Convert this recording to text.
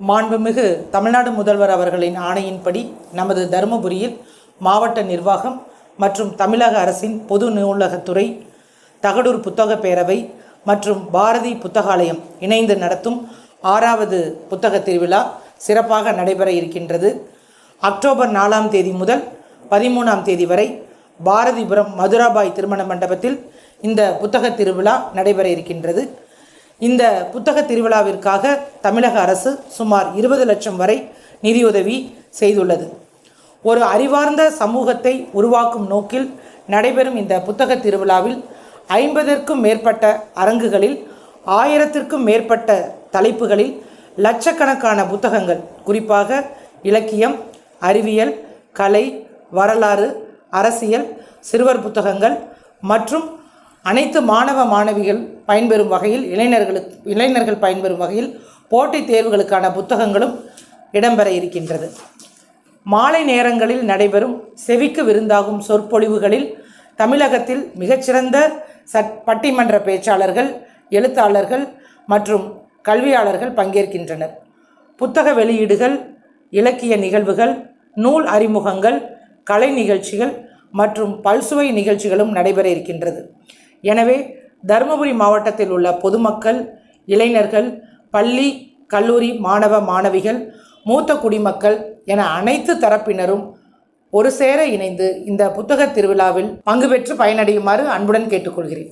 மாண்புமிகு தமிழ்நாடு முதல்வர் அவர்களின் ஆணையின்படி நமது தருமபுரியில் மாவட்ட நிர்வாகம் மற்றும் தமிழக அரசின் பொது நூலகத்துறை, தகடூர் புத்தக பேரவை மற்றும் பாரதி புத்தகாலயம் இணைந்து நடத்தும் 6வது புத்தக திருவிழா சிறப்பாக நடைபெற இருக்கின்றது. அக்டோபர் 4ஆம் தேதி முதல் 13ஆம் தேதி வரை பாரதிபுரம் மதுராபாய் திருமண மண்டபத்தில் இந்த புத்தக திருவிழா நடைபெற இருக்கின்றது. இந்த புத்தக திருவிழாவிற்காக தமிழக அரசு சுமார் 20 லட்சம் வரை நிதியுதவி செய்துள்ளது. ஒரு அறிவார்ந்த சமூகத்தை உருவாக்கும் நோக்கில் நடைபெறும் இந்த புத்தக திருவிழாவில் 50க்கும் மேற்பட்ட அரங்குகளில் 1000க்கும் மேற்பட்ட தலைப்புகளில் லட்சக்கணக்கான புத்தகங்கள், குறிப்பாக இலக்கியம், அறிவியல், கலை, வரலாறு, அரசியல், சிறுவர் புத்தகங்கள் மற்றும் அனைத்து மாணவ மாணவிகள் பயன்பெறும் வகையில் இளைஞர்கள் பயன்பெறும் வகையில் போட்டித் தேர்வுகளுக்கான புத்தகங்களும் இடம்பெற இருக்கின்றது. மாலை நேரங்களில் நடைபெறும் செவிக்கு விருந்தாகும் சொற்பொழிவுகளில் தமிழகத்தில் மிகச்சிறந்த பட்டிமன்ற பேச்சாளர்கள், எழுத்தாளர்கள் மற்றும் கல்வியாளர்கள் பங்கேற்கின்றனர். புத்தக வெளியீடுகள், இலக்கிய நிகழ்வுகள், நூல் அறிமுகங்கள், கலை நிகழ்ச்சிகள் மற்றும் பல்சுவை நிகழ்ச்சிகளும் நடைபெற இருக்கின்றது. எனவே தருமபுரி மாவட்டத்தில் உள்ள பொதுமக்கள், இளைஞர்கள், பள்ளி, கல்லூரி மாணவ மாணவிகள், மூத்த குடிமக்கள் என அனைத்து தரப்பினரும் ஒரு சேர இணைந்து இந்த புத்தக திருவிழாவில் பங்கு பெற்று பயனடையுமாறு அன்புடன் கேட்டுக்கொள்கிறேன்.